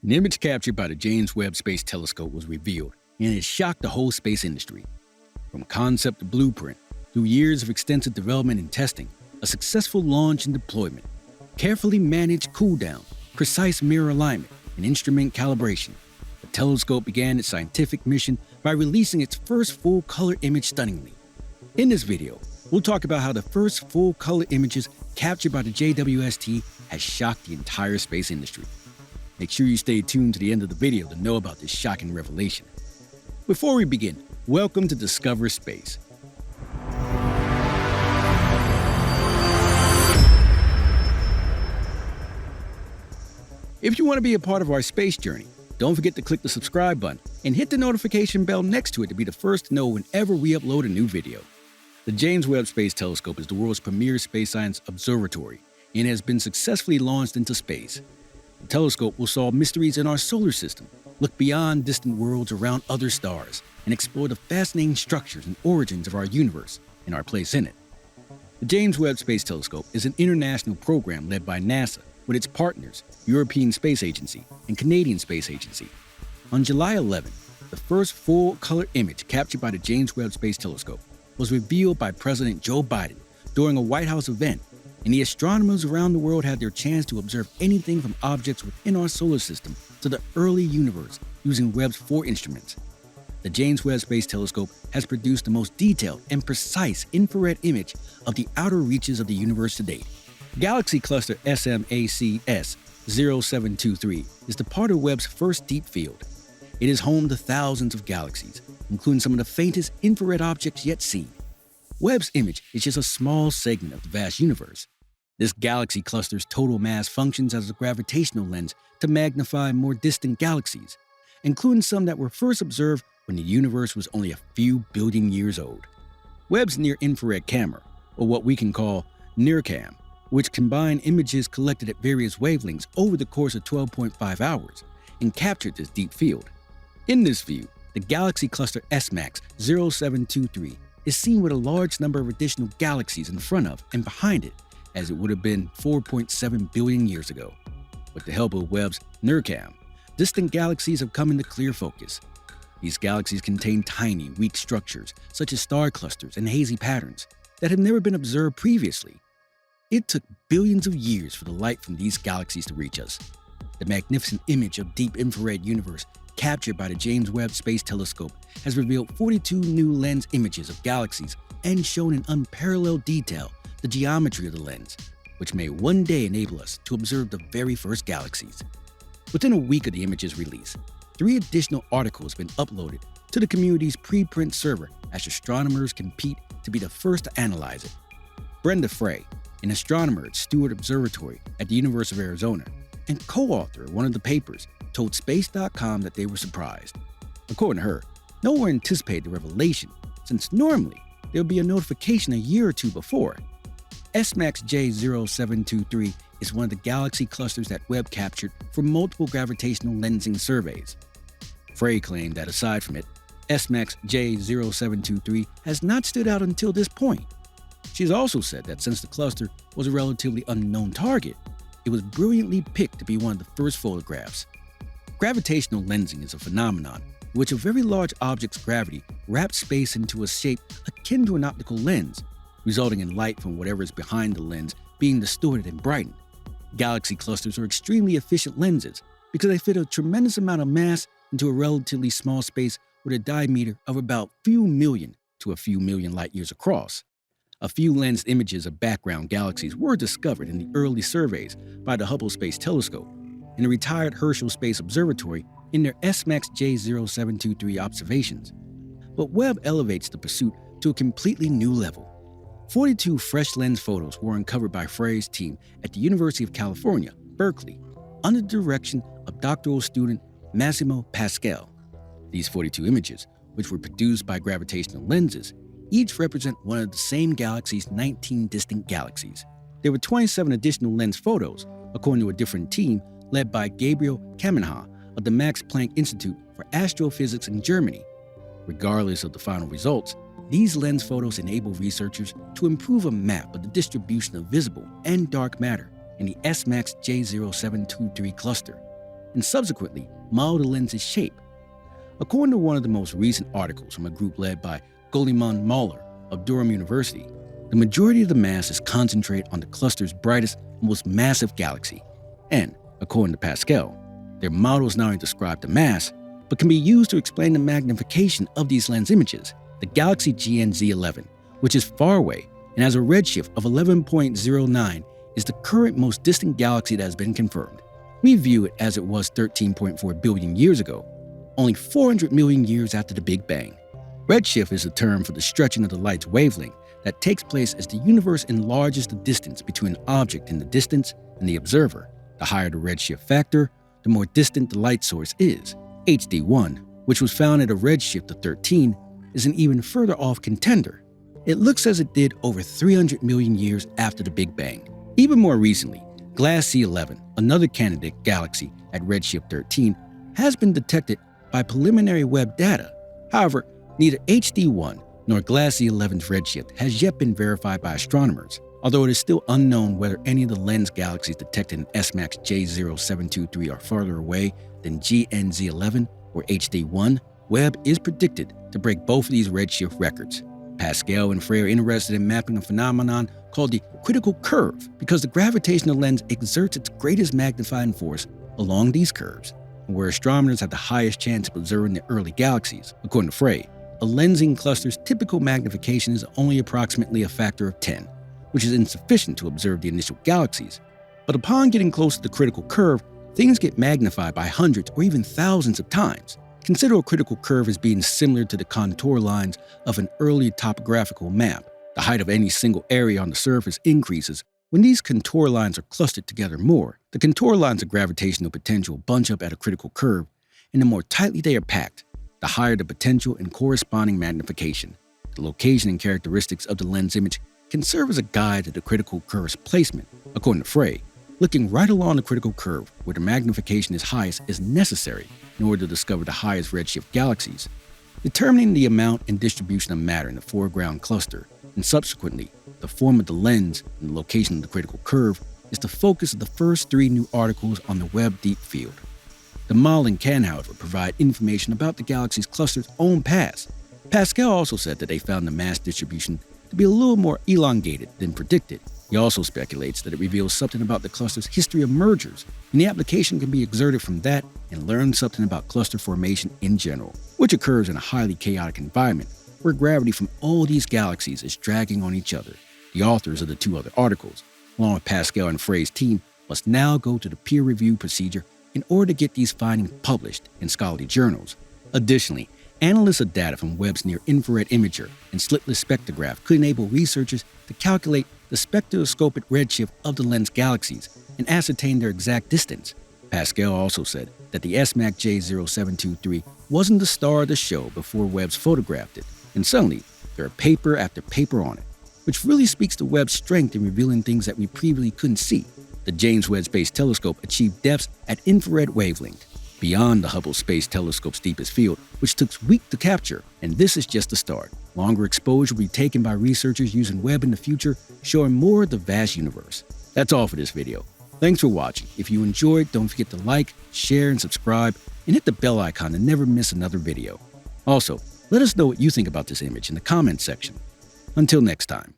An image captured by the James Webb Space Telescope was revealed, and it shocked the whole space industry. From concept to blueprint, through years of extensive development and testing, a successful launch and deployment, carefully managed cooldown, precise mirror alignment, and instrument calibration, the telescope began its scientific mission by releasing its first full-color image stunningly. In this video, we'll talk about how the first full-color images captured by the JWST has shocked the entire space industry. Make sure you stay tuned to the end of the video to know about this shocking revelation. Before we begin, welcome to Discover Space. If you want to be a part of our space journey, don't forget to click the subscribe button and hit the notification bell next to it to be the first to know whenever we upload a new video. The James Webb Space Telescope is the world's premier space science observatory and has been successfully launched into space. The telescope will solve mysteries in our solar system, look beyond distant worlds around other stars, and explore the fascinating structures and origins of our universe and our place in it. The James Webb Space Telescope is an international program led by NASA with its partners, European Space Agency and Canadian Space Agency. On July 11, the first full-color image captured by the James Webb Space Telescope was revealed by President Joe Biden during a White House event, and the astronomers around the world had their chance to observe anything from objects within our solar system to the early universe using Webb's 4 instruments. The James Webb Space Telescope has produced the most detailed and precise infrared image of the outer reaches of the universe to date. Galaxy cluster SMACS 0723 is the part of Webb's first deep field. It is home to thousands of galaxies, including some of the faintest infrared objects yet seen. Webb's image is just a small segment of the vast universe. This galaxy cluster's total mass functions as a gravitational lens to magnify more distant galaxies, including some that were first observed when the universe was only a few billion years old. Webb's near-infrared camera, or what we can call NIRCam, which combine images collected at various wavelengths over the course of 12.5 hours, and captured this deep field. In this view, the galaxy cluster SMACS 0723 is seen with a large number of additional galaxies in front of and behind it, as it would have been 4.7 billion years ago. With the help of Webb's NIRCam, distant galaxies have come into clear focus. These galaxies contain tiny, weak structures, such as star clusters and hazy patterns, that have never been observed previously. It took billions of years for the light from these galaxies to reach us. The magnificent image of deep infrared universe captured by the James Webb Space Telescope has revealed 42 new lens images of galaxies and shown in unparalleled detail the geometry of the lens, which may one day enable us to observe the very first galaxies. Within a week of the image's release, 3 additional articles have been uploaded to the community's preprint server as astronomers compete to be the first to analyze it. Brenda Frey, an astronomer at Stewart Observatory at the University of Arizona and co-author of one of the papers, told Space.com that they were surprised. According to her, no one anticipated the revelation, since normally there would be a notification a year or two before. SMACS J0723 is one of the galaxy clusters that Webb captured for multiple gravitational lensing surveys. Frey claimed that aside from it, SMACS J0723 has not stood out until this point. She has also said that since the cluster was a relatively unknown target, it was brilliantly picked to be one of the first photographs. Gravitational lensing is a phenomenon in which a very large object's gravity wraps space into a shape akin to an optical lens, resulting in light from whatever is behind the lens being distorted and brightened. Galaxy clusters are extremely efficient lenses because they fit a tremendous amount of mass into a relatively small space with a diameter of about few million to a few million light years across. A few lensed images of background galaxies were discovered in the early surveys by the Hubble Space Telescope and the retired Herschel Space Observatory in their SMACS J0723 observations. But Webb elevates the pursuit to a completely new level. 42 fresh lens photos were uncovered by Frey's team at the University of California, Berkeley, under the direction of doctoral student Massimo Pascal. These 42 images, which were produced by gravitational lenses, each represent one of the same galaxy's 19 distant galaxies. There were 27 additional lens photos, according to a different team led by Gabriel Kamenha of the Max Planck Institute for Astrophysics in Germany. Regardless of the final results, these lens photos enable researchers to improve a map of the distribution of visible and dark matter in the SMACS J0723 cluster. and subsequently model the lens's shape. According to one of the most recent articles from a group led by Goleman Mahler of Durham University, the majority of the mass is concentrated on the cluster's brightest and most massive galaxy. And, according to Pascal, their models not only describe the mass, but can be used to explain the magnification of these lens images. The galaxy GNZ11, which is far away and has a redshift of 11.09, is the current most distant galaxy that has been confirmed. We view it as it was 13.4 billion years ago, only 400 million years after the Big Bang. Redshift is a term for the stretching of the light's wavelength that takes place as the universe enlarges the distance between an object in the distance and the observer. The higher the redshift factor, the more distant the light source is. HD1, which was found at a redshift of 13, is an even further off contender. It looks as it did over 300 million years after the Big Bang. Even more recently, Glass C11, another candidate galaxy at redshift 13, has been detected by preliminary Webb data. However, neither HD1 nor Glass C11's redshift has yet been verified by astronomers, although it is still unknown whether any of the lens galaxies detected in SMACS J0723 are farther away than GNZ11 or HD1. Webb is predicted to break both of these redshift records. Pascal and Frey are interested in mapping a phenomenon called the critical curve because the gravitational lens exerts its greatest magnifying force along these curves, and where astronomers have the highest chance of observing the early galaxies. According to Frey, a lensing cluster's typical magnification is only approximately a factor of 10, which is insufficient to observe the initial galaxies. But upon getting close to the critical curve, things get magnified by hundreds or even thousands of times. Consider a critical curve as being similar to the contour lines of an early topographical map. The height of any single area on the surface increases when these contour lines are clustered together more. The contour lines of gravitational potential bunch up at a critical curve, and the more tightly they are packed, the higher the potential and corresponding magnification. The location and characteristics of the lens image can serve as a guide to the critical curve's placement. According to Frey, looking right along the critical curve where the magnification is highest is necessary in order to discover the highest redshift galaxies. Determining the amount and distribution of matter in the foreground cluster, and subsequently the form of the lens and the location of the critical curve, is the focus of the first 3 new articles on the Webb Deep Field. The modeling can, however, provide information about the galaxy's cluster's own past. Pascal also said that they found the mass distribution to be a little more elongated than predicted. He also speculates that it reveals something about the cluster's history of mergers, and the application can be exerted from that and learn something about cluster formation in general, which occurs in a highly chaotic environment where gravity from all these galaxies is dragging on each other. The authors of the 2 other articles, along with Pascal and Frey's team, must now go to the peer review procedure in order to get these findings published in scholarly journals. Additionally, analysis of data from Webb's near-infrared imager and slitless spectrograph could enable researchers to calculate the spectroscopic redshift of the lens galaxies and ascertain their exact distance. Pascal also said that the SMACS J0723 wasn't the star of the show before Webb's photographed it, and suddenly there are paper after paper on it, which really speaks to Webb's strength in revealing things that we previously couldn't see. The James Webb Space Telescope achieved depths at infrared wavelength, beyond the Hubble Space Telescope's deepest field, which took weeks to capture, and this is just the start. Longer exposure will be taken by researchers using Webb in the future, showing more of the vast universe. That's all for this video. Thanks for watching. If you enjoyed, don't forget to like, share, and subscribe, and hit the bell icon to never miss another video. Also, let us know what you think about this image in the comments section. Until next time.